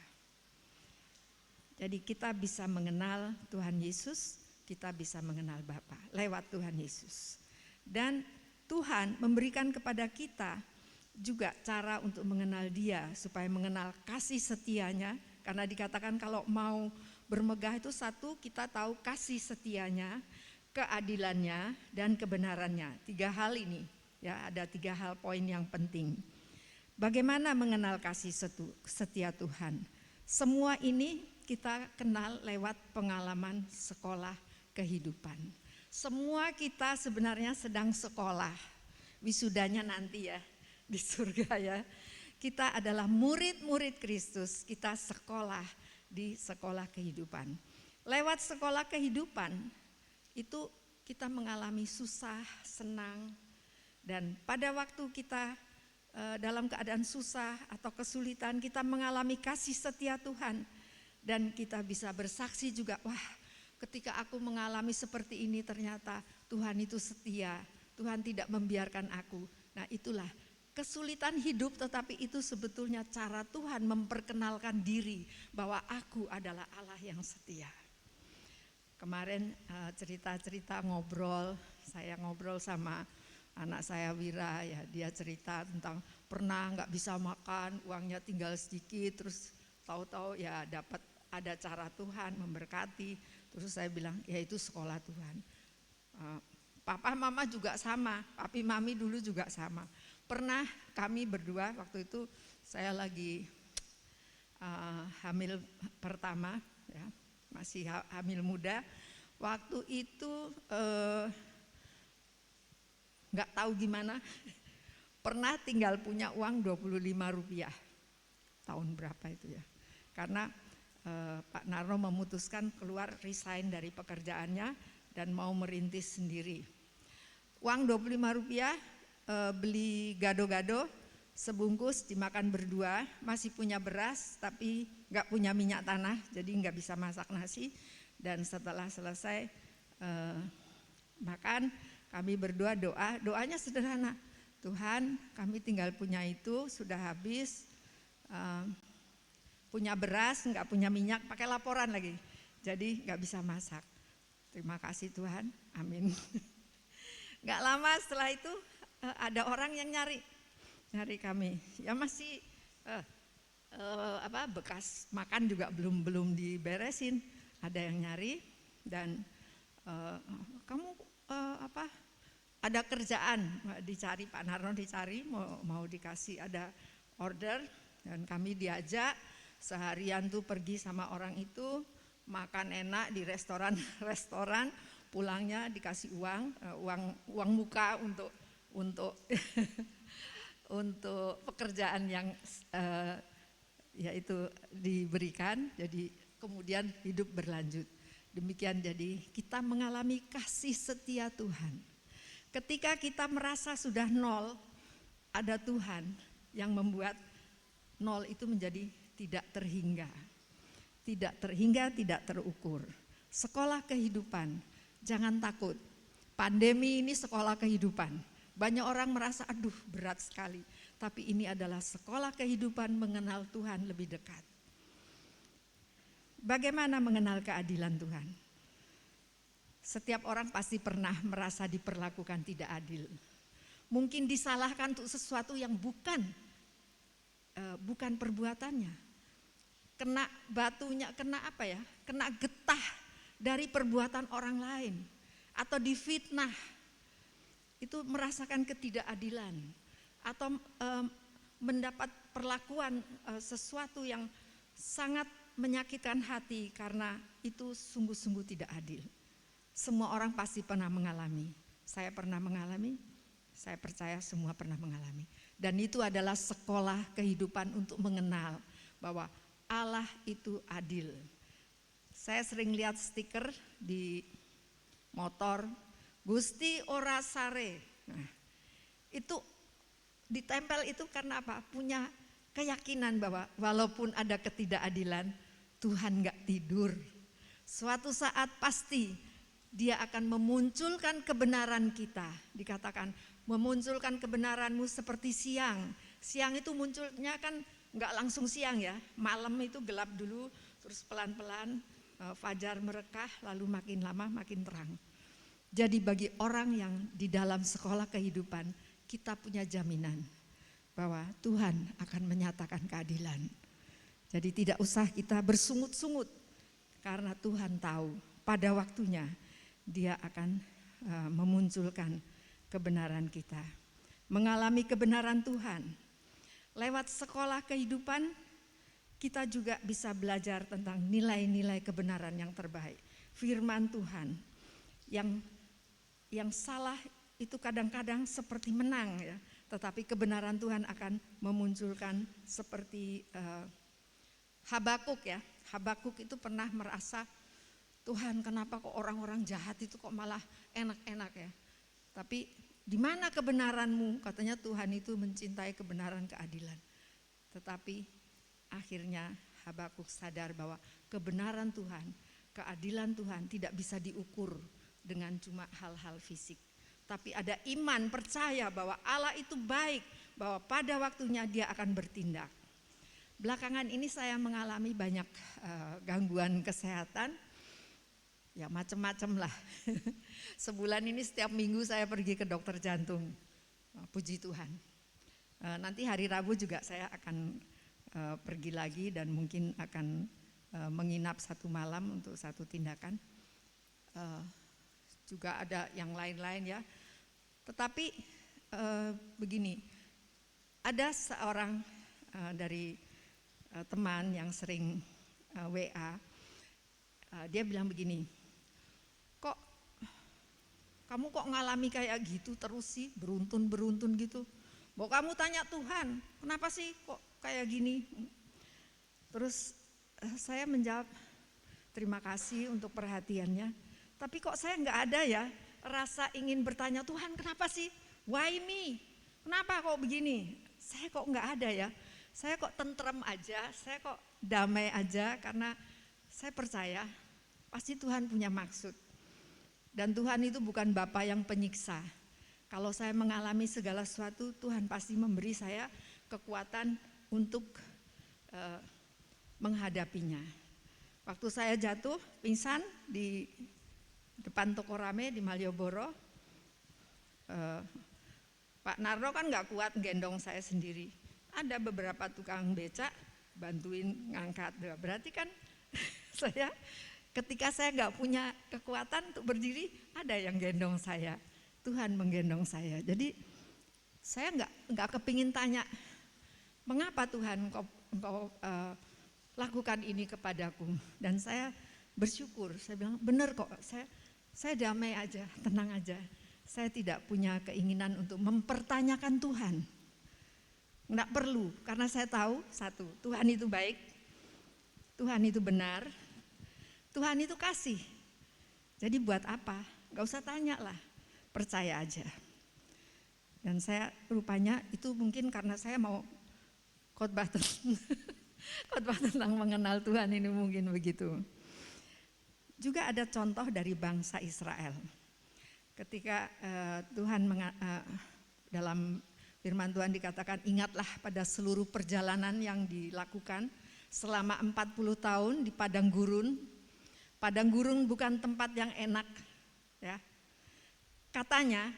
Jadi kita bisa mengenal Tuhan Yesus, kita bisa mengenal Bapa lewat Tuhan Yesus. Dan Tuhan memberikan kepada kita juga cara untuk mengenal Dia, supaya mengenal kasih setianya. Karena dikatakan kalau mau bermegah itu satu, kita tahu kasih setianya, keadilannya, dan kebenarannya. 3 hal ini, ya, ada 3 hal poin yang penting. Bagaimana mengenal kasih setia Tuhan? Semua ini kita kenal lewat pengalaman sekolah kehidupan. Semua kita sebenarnya sedang sekolah, wisudanya nanti ya di surga ya. Kita adalah murid-murid Kristus, kita sekolah di sekolah kehidupan. Lewat sekolah kehidupan itu kita mengalami susah, senang, dan pada waktu kita dalam keadaan susah atau kesulitan, kita mengalami kasih setia Tuhan. Dan kita bisa bersaksi juga, wah, ketika aku mengalami seperti ini ternyata Tuhan itu setia, Tuhan tidak membiarkan aku. Nah, itulah kesulitan hidup, tetapi itu sebetulnya cara Tuhan memperkenalkan diri bahwa aku adalah Allah yang setia. Kemarin cerita-cerita ngobrol, saya ngobrol sama anak saya Wira, ya, dia cerita tentang pernah nggak bisa makan, uangnya tinggal sedikit, terus tahu-tahu ya dapat ada cara Tuhan memberkati. Terus saya bilang, ya itu sekolah Tuhan. Papa mama juga sama, papi mami dulu juga sama. Pernah kami berdua waktu itu saya lagi hamil pertama, ya, masih hamil muda. Waktu itu nggak tahu gimana, pernah tinggal punya uang 25 rupiah. Tahun berapa itu ya? Karena Pak Narno memutuskan keluar resign dari pekerjaannya dan mau merintis sendiri. Uang 25 rupiah beli gado-gado sebungkus dimakan berdua, masih punya beras tapi nggak punya minyak tanah, jadi nggak bisa masak nasi. Dan setelah selesai makan, kami berdua doanya sederhana. Tuhan, kami tinggal punya itu, sudah habis, punya beras, nggak punya minyak, pakai laporan lagi, jadi nggak bisa masak. Terima kasih Tuhan, amin. Nggak lama setelah itu ada orang yang nyari kami, ya masih bekas makan juga belum diberesin, ada yang nyari dan kamu ada kerjaan dicari, Pak Narno dicari, mau dikasih ada order, dan kami diajak. Seharian tuh pergi sama orang itu, makan enak di restoran, pulangnya dikasih uang muka untuk untuk pekerjaan yang yaitu diberikan. Jadi kemudian hidup berlanjut. Demikian, jadi kita mengalami kasih setia Tuhan. Ketika kita merasa sudah nol, ada Tuhan yang membuat nol itu menjadi tidak terhingga, tidak terukur. Sekolah kehidupan, jangan takut. Pandemi ini sekolah kehidupan. Banyak orang merasa aduh berat sekali, tapi ini adalah sekolah kehidupan mengenal Tuhan lebih dekat. Bagaimana mengenal keadilan Tuhan? Setiap orang pasti pernah merasa diperlakukan tidak adil. Mungkin disalahkan untuk sesuatu yang bukan perbuatannya. Kena batunya, kena getah dari perbuatan orang lain, atau difitnah, itu merasakan ketidakadilan, atau mendapat perlakuan sesuatu yang sangat menyakitkan hati, karena itu sungguh-sungguh tidak adil. Semua orang pasti pernah mengalami, saya pernah mengalami, saya percaya semua pernah mengalami. Dan itu adalah sekolah kehidupan untuk mengenal bahwa Allah itu adil. Saya sering lihat stiker di motor, Gusti ora sare. Nah, itu ditempel itu karena apa? Punya keyakinan bahwa walaupun ada ketidakadilan, Tuhan gak tidur. Suatu saat pasti Dia akan memunculkan kebenaran kita. Dikatakan memunculkan kebenaranmu seperti siang. Siang itu munculnya kan gak langsung siang ya. Malam itu gelap dulu, terus pelan-pelan fajar merekah, lalu makin lama makin terang. Jadi bagi orang yang di dalam sekolah kehidupan, kita punya jaminan bahwa Tuhan akan menyatakan keadilan. Jadi tidak usah kita bersungut-sungut, karena Tuhan tahu pada waktunya Dia akan memunculkan kebenaran kita. Mengalami kebenaran Tuhan. Lewat sekolah kehidupan, kita juga bisa belajar tentang nilai-nilai kebenaran yang terbaik. Firman Tuhan yang salah itu kadang-kadang seperti menang ya, tetapi kebenaran Tuhan akan memunculkan seperti Habakuk ya. Habakuk itu pernah merasa, Tuhan kenapa kok orang-orang jahat itu kok malah enak-enak ya. Tapi di mana kebenaranmu? Katanya Tuhan itu mencintai kebenaran keadilan. Tetapi akhirnya Habakuk sadar bahwa kebenaran Tuhan, keadilan Tuhan tidak bisa diukur dengan cuma hal-hal fisik. Tapi ada iman, percaya bahwa Allah itu baik, bahwa pada waktunya Dia akan bertindak. Belakangan ini saya mengalami banyak gangguan kesehatan, ya macam-macam lah. Sebulan ini setiap minggu saya pergi ke dokter jantung, puji Tuhan. Nanti hari Rabu juga saya akan pergi lagi dan mungkin akan menginap 1 malam untuk satu tindakan. Juga ada yang lain-lain ya. Tetapi begini, ada seorang dari teman yang sering WA, dia bilang begini, kok kamu kok ngalami kayak gitu terus sih, beruntun gitu. Mau kamu tanya Tuhan, kenapa sih kok kayak gini? Terus saya menjawab, terima kasih untuk perhatiannya. Tapi kok saya nggak ada ya rasa ingin bertanya, Tuhan kenapa sih? Why me? Kenapa kok begini? Saya kok nggak ada ya. Saya kok tentrem aja, saya kok damai aja karena saya percaya pasti Tuhan punya maksud. Dan Tuhan itu bukan Bapa yang penyiksa. Kalau saya mengalami segala sesuatu, Tuhan pasti memberi saya kekuatan untuk menghadapinya. Waktu saya jatuh pingsan di depan toko rame di Malioboro, Pak Narno kan gak kuat gendong saya sendiri. Ada beberapa tukang becak bantuin ngangkat. Berarti kan saya ketika saya gak punya kekuatan untuk berdiri, ada yang gendong saya. Tuhan menggendong saya. Jadi saya nggak kepingin tanya, mengapa Tuhan engkau lakukan ini kepadaku? Dan saya bersyukur. Saya bilang benar kok. Saya damai aja, tenang aja. Saya tidak punya keinginan untuk mempertanyakan Tuhan. Nggak perlu, karena saya tahu satu, Tuhan itu baik, Tuhan itu benar, Tuhan itu kasih. Jadi buat apa? Nggak usah tanya lah. Percaya aja. Dan saya rupanya itu mungkin karena saya mau khotbah tentang mengenal Tuhan ini mungkin begitu. Juga ada contoh dari bangsa Israel. Ketika Tuhan dalam firman Tuhan dikatakan ingatlah pada seluruh perjalanan yang dilakukan selama 40 tahun di padang gurun. Padang gurun bukan tempat yang enak ya. Katanya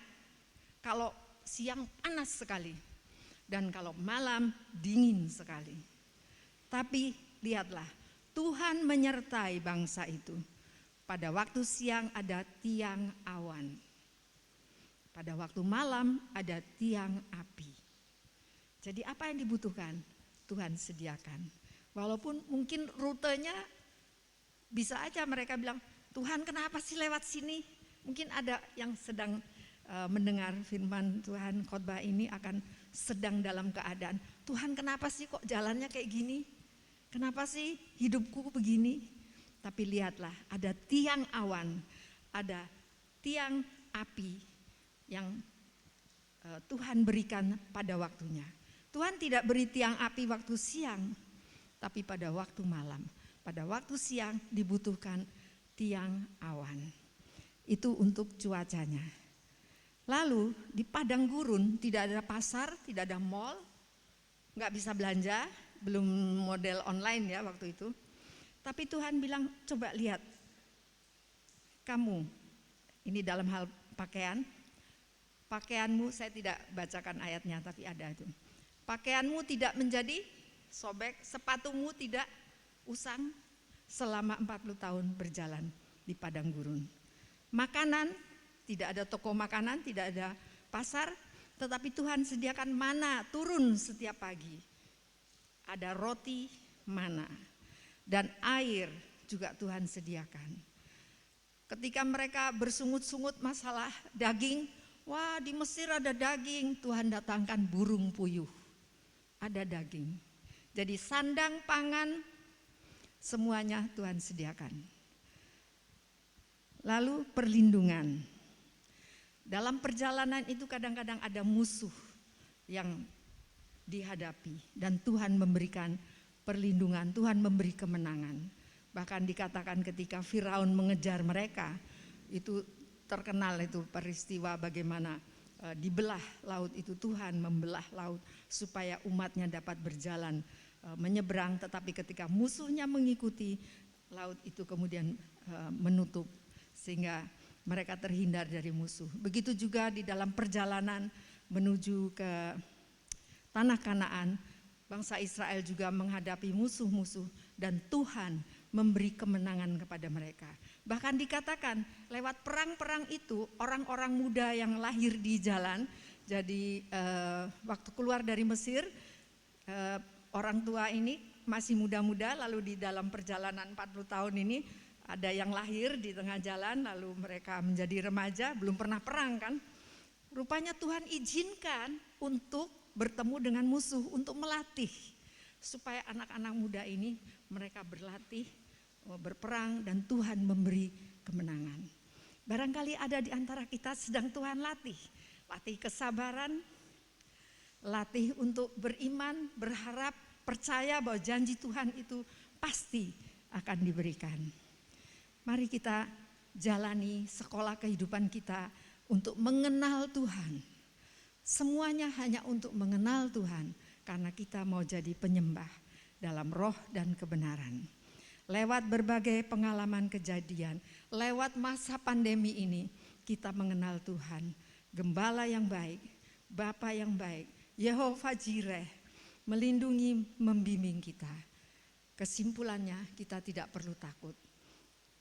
kalau siang panas sekali dan kalau malam dingin sekali. Tapi lihatlah, Tuhan menyertai bangsa itu. Pada waktu siang ada tiang awan. Pada waktu malam ada tiang api. Jadi apa yang dibutuhkan? Tuhan sediakan. Walaupun mungkin rutenya bisa aja mereka bilang, Tuhan kenapa sih lewat sini? Mungkin ada yang sedang mendengar firman Tuhan, khotbah ini akan sedang dalam keadaan, Tuhan kenapa sih kok jalannya kayak gini? Kenapa sih hidupku begini? Tapi lihatlah, ada tiang awan, ada tiang api yang Tuhan berikan pada waktunya. Tuhan tidak beri tiang api waktu siang, tapi pada waktu malam. Pada waktu siang dibutuhkan tiang awan. Itu untuk cuacanya. Lalu di padang gurun tidak ada pasar, tidak ada mall, nggak bisa belanja, belum model online ya waktu itu. Tapi Tuhan bilang, coba lihat, kamu, ini dalam hal pakaianmu, saya tidak bacakan ayatnya tapi ada itu. Pakaianmu tidak menjadi sobek, sepatumu tidak usang selama 40 tahun berjalan di padang gurun. Makanan, tidak ada toko makanan, tidak ada pasar, tetapi Tuhan sediakan mana turun setiap pagi. Ada roti, mana, dan air juga Tuhan sediakan. Ketika mereka bersungut-sungut masalah daging, wah di Mesir ada daging, Tuhan datangkan burung puyuh, ada daging. Jadi sandang pangan semuanya Tuhan sediakan. Lalu perlindungan. Dalam perjalanan itu kadang-kadang ada musuh yang dihadapi dan Tuhan memberikan perlindungan, Tuhan memberi kemenangan. Bahkan dikatakan ketika Firaun mengejar mereka, itu terkenal itu peristiwa bagaimana dibelah laut itu, Tuhan membelah laut supaya umatnya dapat berjalan menyeberang, tetapi ketika musuhnya mengikuti, laut itu kemudian menutup sehingga mereka terhindar dari musuh. Begitu juga di dalam perjalanan menuju ke tanah Kanaan, bangsa Israel juga menghadapi musuh-musuh dan Tuhan memberi kemenangan kepada mereka. Bahkan dikatakan lewat perang-perang itu orang-orang muda yang lahir di jalan, jadi waktu keluar dari Mesir orang tua ini masih muda-muda, lalu di dalam perjalanan 40 tahun ini ada yang lahir di tengah jalan, lalu mereka menjadi remaja, belum pernah perang kan. Rupanya Tuhan izinkan untuk bertemu dengan musuh, untuk melatih. Supaya anak-anak muda ini mereka berlatih, berperang dan Tuhan memberi kemenangan. Barangkali ada di antara kita sedang Tuhan latih. Latih kesabaran, latih untuk beriman, berharap, percaya bahwa janji Tuhan itu pasti akan diberikan. Mari kita jalani sekolah kehidupan kita untuk mengenal Tuhan. Semuanya hanya untuk mengenal Tuhan karena kita mau jadi penyembah dalam roh dan kebenaran. Lewat berbagai pengalaman kejadian, lewat masa pandemi ini kita mengenal Tuhan. Gembala yang baik, Bapa yang baik, Yehova Jireh melindungi, membimbing kita. Kesimpulannya kita tidak perlu takut.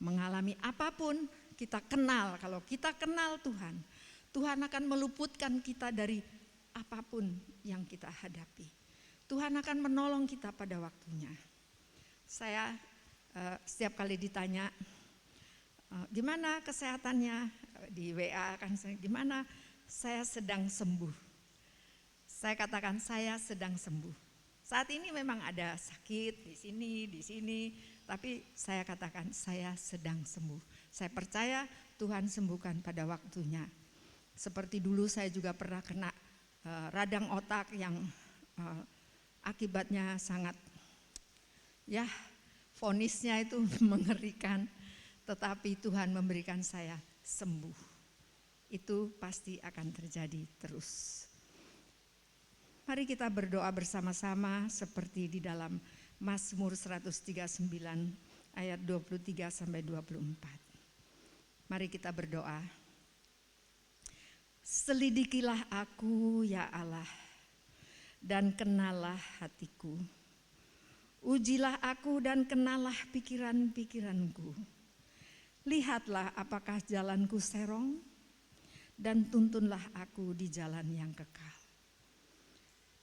Mengalami apapun kita kenal, kalau kita kenal Tuhan, Tuhan akan meluputkan kita dari apapun yang kita hadapi. Tuhan akan menolong kita pada waktunya. Saya setiap kali ditanya, gimana kesehatannya, di WA kan, gimana, saya sedang sembuh. Saya katakan saya sedang sembuh. Saat ini memang ada sakit di sini, tapi saya katakan saya sedang sembuh. Saya percaya Tuhan sembuhkan pada waktunya. Seperti dulu saya juga pernah kena radang otak yang akibatnya sangat, ya vonisnya itu mengerikan. Tetapi Tuhan memberikan saya sembuh. Itu pasti akan terjadi terus. Mari kita berdoa bersama-sama seperti di dalam Mazmur 139 ayat 23 sampai 24. Mari kita berdoa. Selidikilah aku ya Allah, dan kenalah hatiku. Ujilah aku dan kenalah pikiran-pikiranku. Lihatlah apakah jalanku serong, dan tuntunlah aku di jalan yang kekal.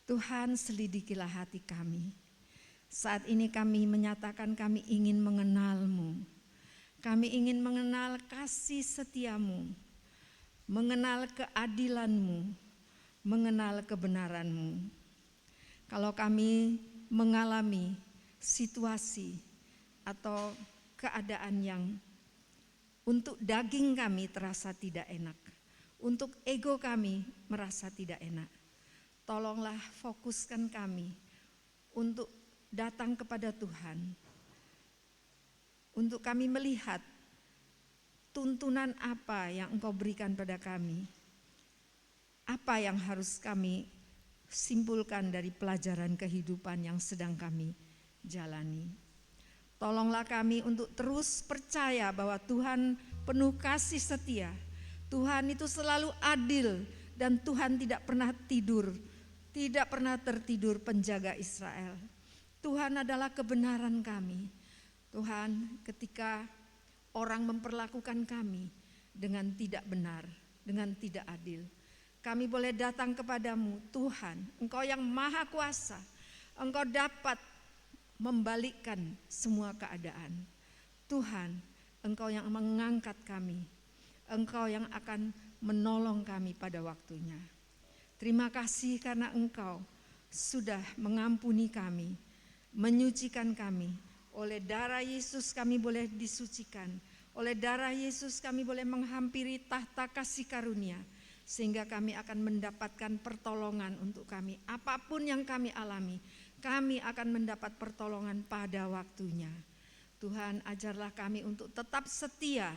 Tuhan, selidikilah hati kami. Saat ini kami menyatakan kami ingin mengenal-Mu. Kami ingin mengenal kasih setia-Mu, mengenal keadilan-Mu, mengenal kebenaran-Mu. Kalau kami mengalami situasi atau keadaan yang untuk daging kami terasa tidak enak, untuk ego kami merasa tidak enak. Tolonglah fokuskan kami untuk datang kepada Tuhan, untuk kami melihat tuntunan apa yang Engkau berikan pada kami, apa yang harus kami simpulkan dari pelajaran kehidupan yang sedang kami jalani. Tolonglah kami untuk terus percaya bahwa Tuhan penuh kasih setia, Tuhan itu selalu adil, dan Tuhan tidak pernah tidur, tidak pernah tertidur penjaga Israel. Tuhan adalah kebenaran kami. Tuhan, ketika orang memperlakukan kami dengan tidak benar, dengan tidak adil, kami boleh datang kepadamu. Tuhan, Engkau yang maha kuasa, Engkau dapat membalikkan semua keadaan. Tuhan, Engkau yang mengangkat kami, Engkau yang akan menolong kami pada waktunya. Terima kasih karena Engkau sudah mengampuni kami, menyucikan kami. Oleh darah Yesus kami boleh disucikan, oleh darah Yesus kami boleh menghampiri tahta kasih karunia, sehingga kami akan mendapatkan pertolongan untuk kami. Apapun yang kami alami, kami akan mendapat pertolongan pada waktunya. Tuhan, ajarlah kami untuk tetap setia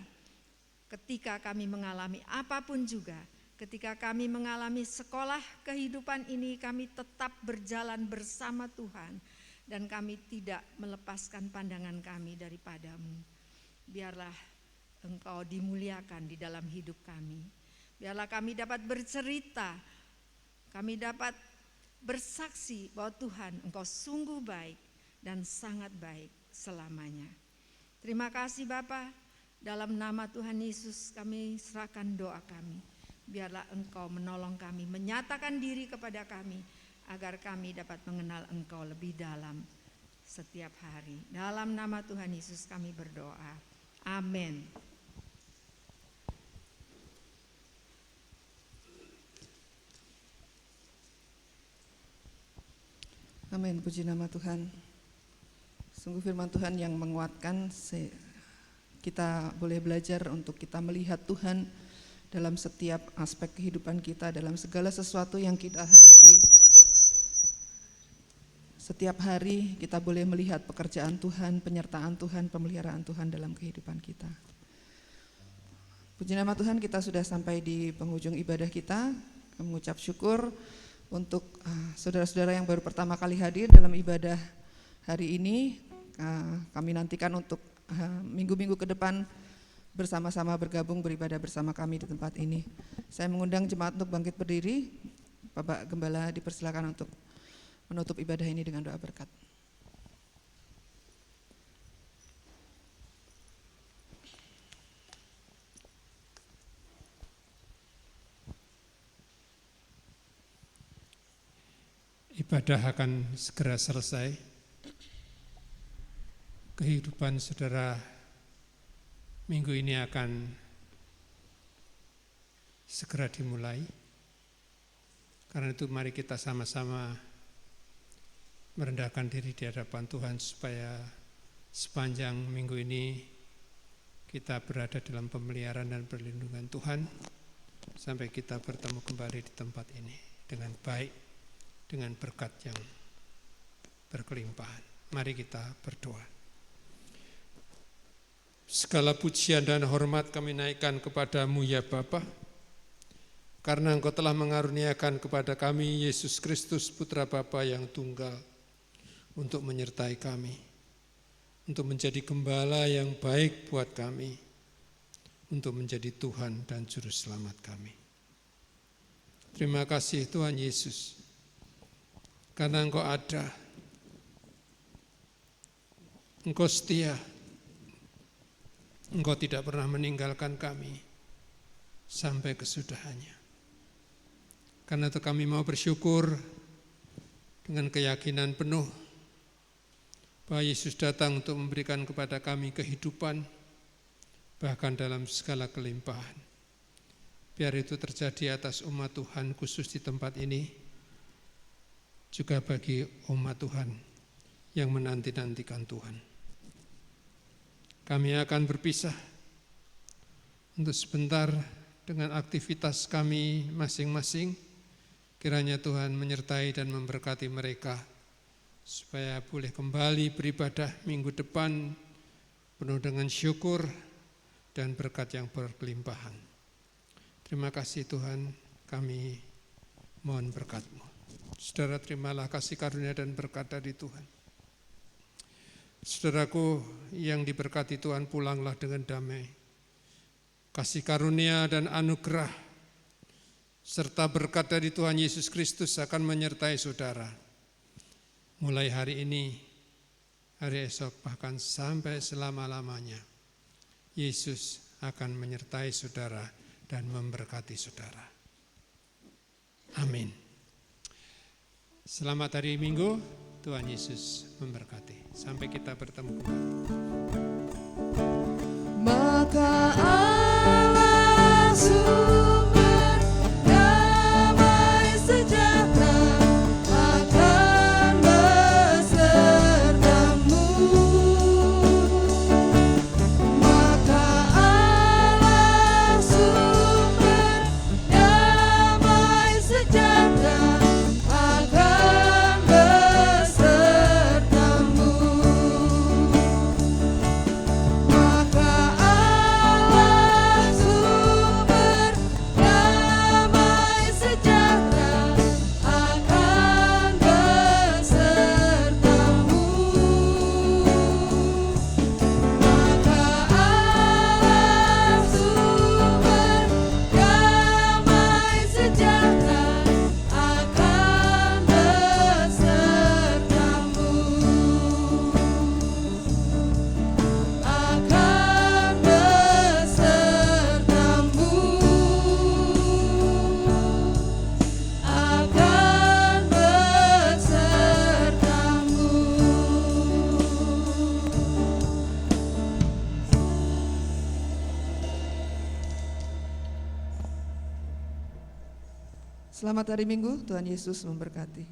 ketika kami mengalami apapun juga. Ketika kami mengalami sekolah kehidupan ini, kami tetap berjalan bersama Tuhan, dan kami tidak melepaskan pandangan kami daripadamu. Biarlah Engkau dimuliakan di dalam hidup kami. Biarlah kami dapat bercerita, kami dapat bersaksi bahwa Tuhan, Engkau sungguh baik dan sangat baik selamanya. Terima kasih Bapa, dalam nama Tuhan Yesus kami serahkan doa kami. Biarlah Engkau menolong kami, menyatakan diri kepada kami, agar kami dapat mengenal Engkau lebih dalam setiap hari. Dalam nama Tuhan Yesus kami berdoa. Amin. Amin, puji nama Tuhan. Sungguh firman Tuhan yang menguatkan, kita boleh belajar untuk kita melihat Tuhan dalam setiap aspek kehidupan kita, dalam segala sesuatu yang kita hadapi. Setiap hari kita boleh melihat pekerjaan Tuhan, penyertaan Tuhan, pemeliharaan Tuhan dalam kehidupan kita. Puji nama Tuhan, kita sudah sampai di penghujung ibadah kita. Kami mengucap syukur untuk saudara-saudara yang baru pertama kali hadir dalam ibadah hari ini. Kami nantikan untuk minggu-minggu ke depan bersama-sama bergabung beribadah bersama kami di tempat ini. Saya mengundang jemaat untuk bangkit berdiri. Bapak Gembala dipersilakan untuk menutup ibadah ini dengan doa berkat. Ibadah akan segera selesai. Kehidupan saudara minggu ini akan segera dimulai. Karena itu mari kita sama-sama merendahkan diri di hadapan Tuhan supaya sepanjang minggu ini kita berada dalam pemeliharaan dan perlindungan Tuhan sampai kita bertemu kembali di tempat ini dengan baik, dengan berkat yang berkelimpahan. Mari kita berdoa. Segala pujian dan hormat kami naikkan kepadamu ya Bapa, karena Engkau telah mengaruniakan kepada kami Yesus Kristus Putra Bapa yang tunggal, untuk menyertai kami, untuk menjadi gembala yang baik buat kami, untuk menjadi Tuhan dan Juru Selamat kami. Terima kasih Tuhan Yesus, karena Engkau ada, Engkau setia, Engkau tidak pernah meninggalkan kami sampai kesudahannya. Karena itu kami mau bersyukur dengan keyakinan penuh bahwa Yesus datang untuk memberikan kepada kami kehidupan, bahkan dalam segala kelimpahan. Biar itu terjadi atas umat Tuhan khusus di tempat ini, juga bagi umat Tuhan yang menanti-nantikan Tuhan. Kami akan berpisah untuk sebentar dengan aktivitas kami masing-masing. Kiranya Tuhan menyertai dan memberkati mereka, supaya boleh kembali beribadah minggu depan penuh dengan syukur dan berkat yang berkelimpahan. Terima kasih Tuhan, kami mohon berkat-Mu. Saudara, terimalah kasih karunia dan berkat dari Tuhan. Saudaraku yang diberkati Tuhan, pulanglah dengan damai. Kasih karunia dan anugerah serta berkat dari Tuhan Yesus Kristus akan menyertai saudara. Mulai hari ini, hari esok, bahkan sampai selama-lamanya. Yesus akan menyertai saudara dan memberkati saudara. Amin. Selamat hari Minggu, Tuhan Yesus memberkati. Sampai kita bertemu kembali. Maka Allah sumber damai sejahtera akan besertamu. Maka Allah sumber damai sejahtera akan besertamu. Maka Allah sumber damai sejahtera akan besertamu. Maka Allah sumber damai sejahtera akan besertamu. Akan besertamu, akan besertamu. Selamat hari Minggu, Tuhan Yesus memberkati.